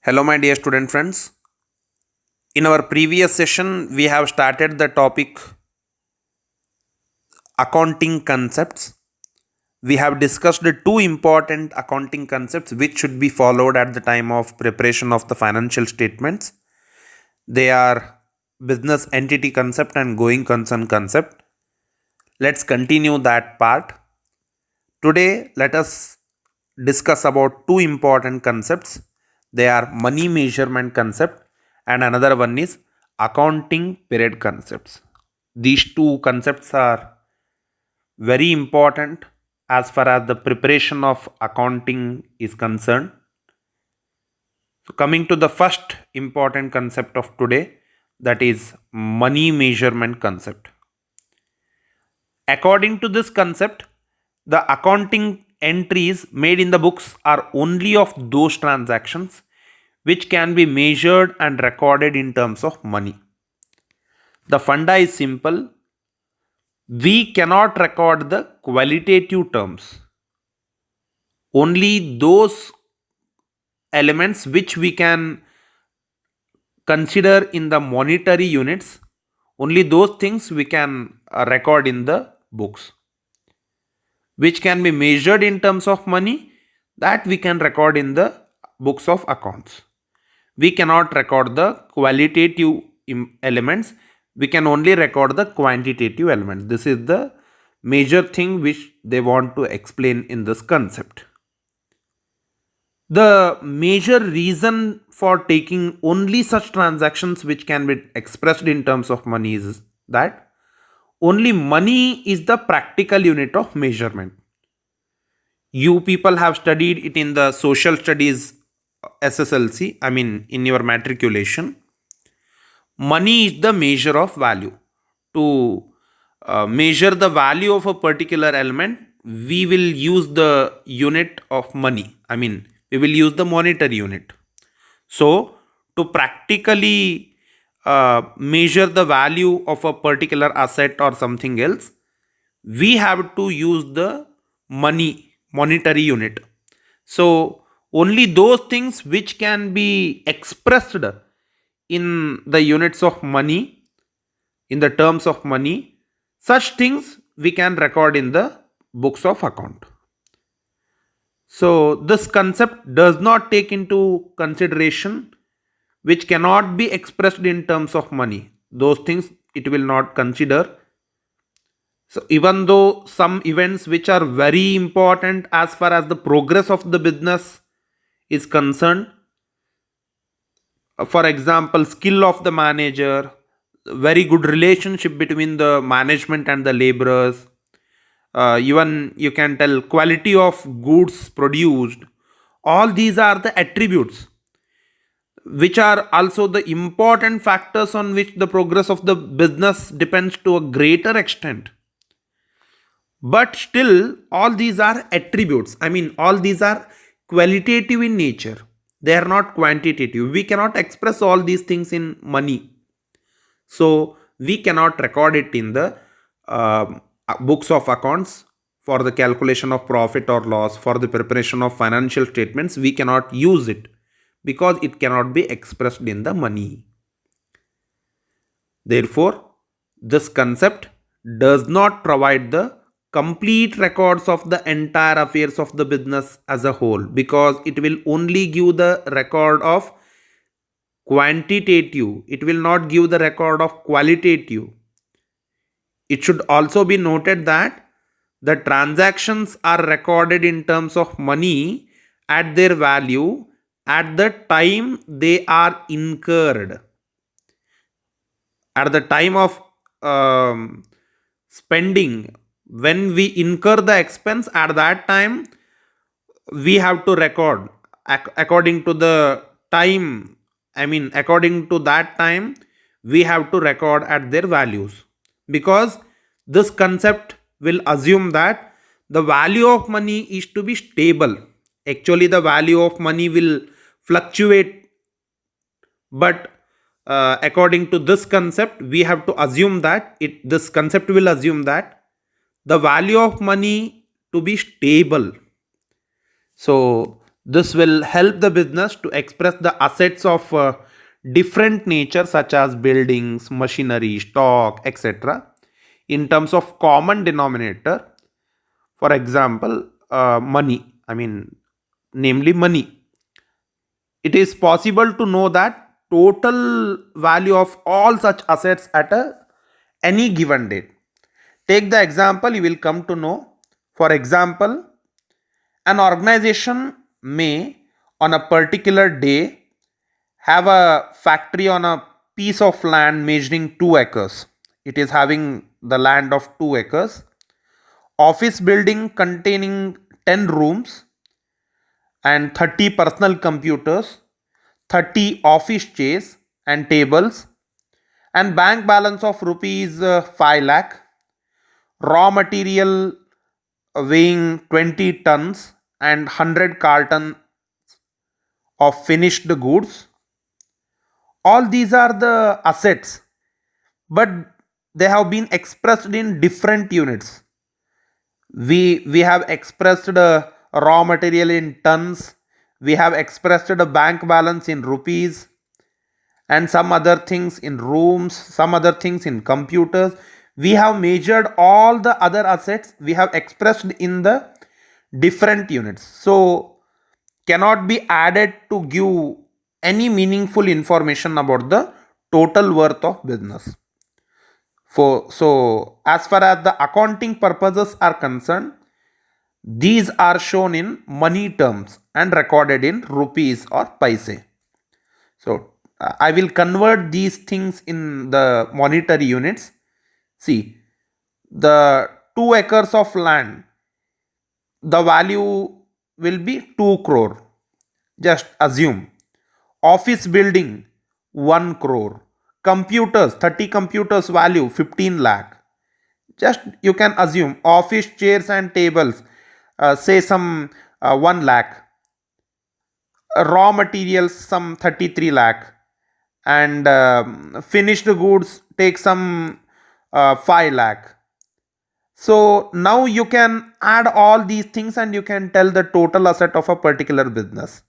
Hello, my dear student friends. In our previous session, we have started the topic accounting concepts. We have discussed the two important accounting concepts which should be followed at the time of preparation of the financial statements. They are business entity concept and going concern concept. Let's continue that part. Today, let us discuss about two important concepts. They are money measurement concept and another one is accounting period concepts. These two concepts are very important as far as the preparation of accounting is concerned. So coming to the first important concept of today, that is money measurement concept. According to this concept, the accounting entries made in the books are only of those transactions which can be measured and recorded in terms of money. The funda is simple. We cannot record the qualitative terms. Only those elements which we can consider in the monetary units, only those things we can record in the books. Which can be measured in terms of money, that we can record in the books of accounts. We cannot record the qualitative elements, we can only record the quantitative elements. This is the major thing which they want to explain in this concept. The major reason for taking only such transactions which can be expressed in terms of money is that only money is the practical unit of measurement. You people have studied it in the social studies SSLC, I mean in your matriculation. Money is the measure of value. To measure the value of a particular element, we will use the unit of money. I mean, we will use the monetary unit. So, to practically measure the value of a particular asset or something else, we have to use the monetary unit. So, only those things which can be expressed in the units of money, in the terms of money, such things we can record in the books of account. So this concept does not take into consideration which cannot be expressed in terms of money. Those things it will not consider. So even though some events which are very important as far as the progress of the business is concerned, for example, skill of the manager, very good relationship between the management and the laborers, even you can tell quality of goods produced, all these are the attributes which are also the important factors on which the progress of the business depends to a greater extent. But still, all these are attributes. I mean, all these are qualitative in nature. They are not quantitative. We cannot express all these things in money. So, we cannot record it in the books of accounts for the calculation of profit or loss, for the preparation of financial statements. We cannot use it because it cannot be expressed in the money. Therefore, this concept does not provide the complete records of the entire affairs of the business as a whole, because it will only give the record of quantitative, it will not give the record of qualitative. It should also be noted that the transactions are recorded in terms of money at their value at the time they are incurred. At the time of spending, when we incur the expense, at that time we have to record according to the time. I mean, according to that time, we have to record at their values, because this concept will assume that the value of money is to be stable. Actually, the value of money will fluctuate, but according to this concept, we have to assume that this concept will assume that the value of money to be stable. So This will help the business to express the assets of different nature such as buildings, machinery, stock, etc. in terms of common denominator. For example, money. Namely money. It is possible to know that total value of all such assets at any given date. Take the example, you will come to know. For example, an organization may, on a particular day, have a factory on a piece of land measuring 2 acres. It is having the land of 2 acres. Office building containing 10 rooms and 30 personal computers, 30 office chairs and tables, and bank balance of rupees 5 lakh, raw material weighing 20 tons and 100 carton of finished goods. All these are the assets, but they have been expressed in different units. We have expressed raw material in tons, we have expressed the bank balance in rupees, and some other things in rooms, some other things in computers. We have measured all the other assets, we have expressed in the different units, so cannot be added to give any meaningful information about the total worth of business. So as far as the accounting purposes are concerned, these are shown in money terms and recorded in rupees or paise. So I will convert these things in the monetary units. See, the 2 acres of land, the value will be 2 crore. Just assume. Office building 1 crore. Computers, 30 computers value 15 lakh. Just you can assume. Office chairs and tables, say some 1 lakh. Raw materials some 33 lakh, and finished goods take some 5 lakh. So now you can add all these things and you can tell the total asset of a particular business,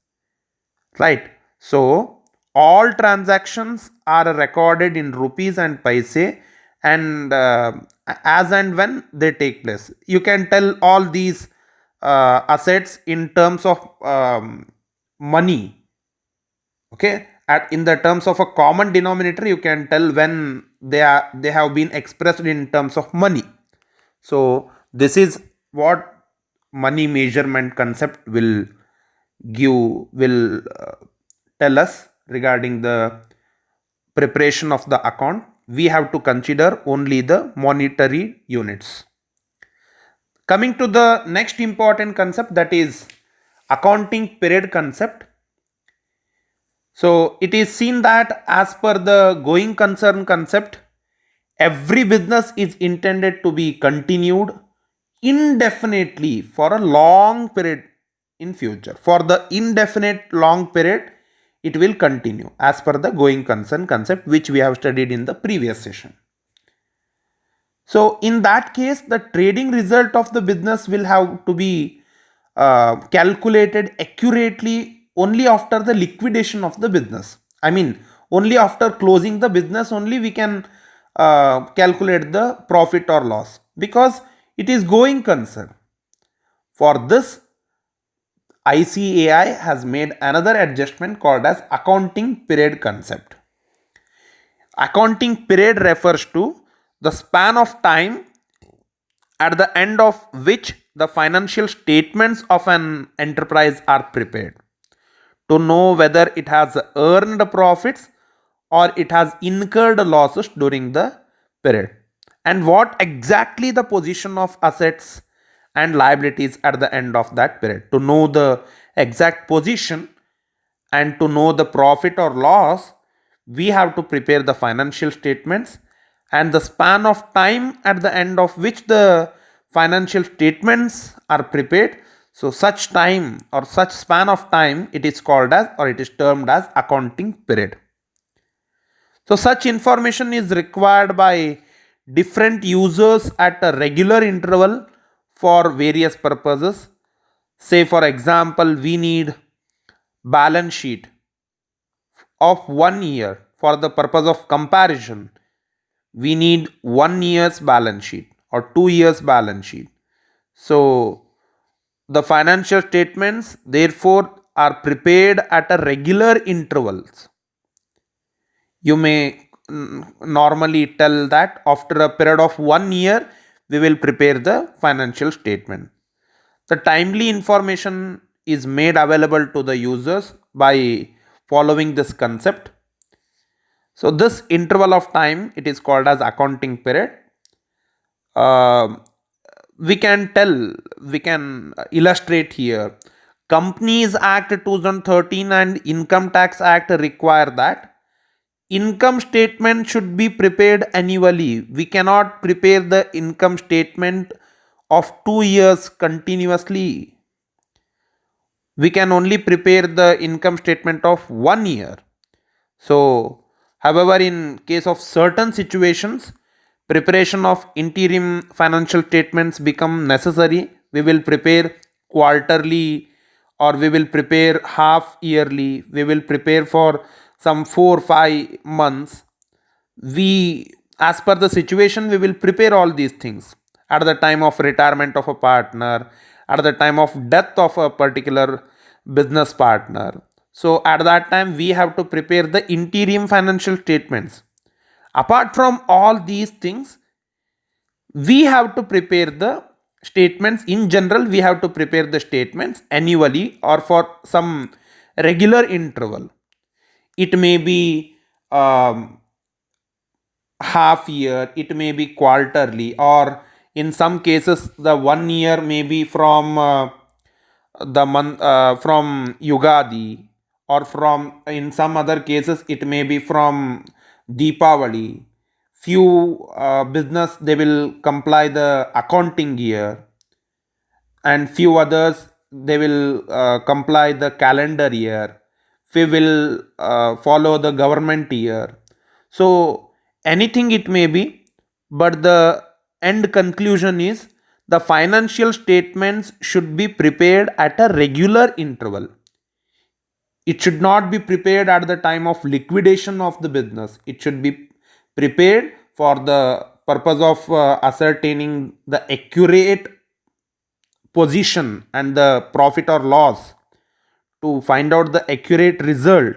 right? So all transactions are recorded in rupees and paise, and as and when they take place, you can tell all these assets in terms of money. Okay, in the terms of a common denominator, you can tell when they have been expressed in terms of money. So this is what money measurement concept will tell us regarding the preparation of the account. We have to consider only the monetary units. Coming to the next important concept, that is accounting period concept. So it is seen that as per the going concern concept, every business is intended to be continued indefinitely for a long period in future. For the indefinite long period, it will continue as per the going concern concept, which we have studied in the previous session. So in that case, the trading result of the business will have to be calculated accurately only after the liquidation of the business. Only after closing the business only we can calculate the profit or loss, because it is going concern. For this, ICAI has made another adjustment called as accounting period concept. Accounting period refers to the span of time at the end of which the financial statements of an enterprise are prepared to know whether it has earned profits or it has incurred losses during the period, and what exactly the position of assets and liabilities at the end of that period. To know the exact position and to know the profit or loss, we have to prepare the financial statements, and the span of time at the end of which the financial statements are prepared. So such time or such span of time, it is called as, or it is termed as, accounting period. So such information is required by different users at a regular interval for various purposes. Say for example, we need balance sheet of 1 year for the purpose of comparison, we need 1 year's balance sheet or 2 years balance sheet. So the financial statements therefore are prepared at a regular intervals. You may normally tell that after a period of 1 year we will prepare the financial statement. The timely information is made available to the users by following this concept. So this interval of time, it is called as accounting period. Uh, we can tell, we can illustrate here. Companies Act 2013 and Income Tax Act require that income statement should be prepared annually. We cannot prepare the income statement of 2 years continuously. We can only prepare the income statement of 1 year. So, however, in case of certain situations, preparation of interim financial statements become necessary. We will prepare quarterly, or we will prepare half yearly. We will prepare for some 4 5 months. We, as per the situation, we will prepare all these things at the time of retirement of a partner, at the time of death of a particular business partner. So at that time we have to prepare the interim financial statements. Apart from all these things, we have to prepare the statements in general. We have to prepare the statements annually or for some regular interval. It may be half year, it may be quarterly, or in some cases the 1 year may be from the month from Yugadi, or from, in some other cases it may be from Deepavali. Few business, they will comply the accounting year, and few others they will comply the calendar year. Few will follow the government year. So anything it may be, but the end conclusion is the financial statements should be prepared at a regular interval. It should not be prepared at the time of liquidation of the business. It should be prepared for the purpose of ascertaining the accurate position and the profit or loss. To find out the accurate result,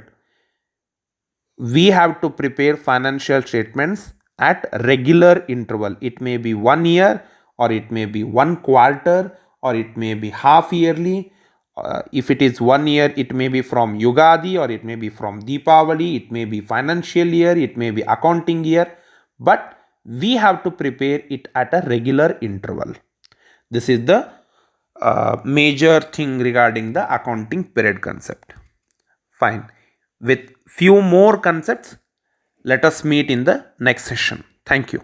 we have to prepare financial statements at regular interval. It may be 1 year, or it may be 1 quarter, or it may be half yearly. If it is 1 year, it may be from Yugadi, or it may be from Deepavali, it may be financial year, it may be accounting year, but we have to prepare it at a regular interval. This is the major thing regarding the accounting period concept. Fine. With few more concepts, let us meet in the next session. Thank you.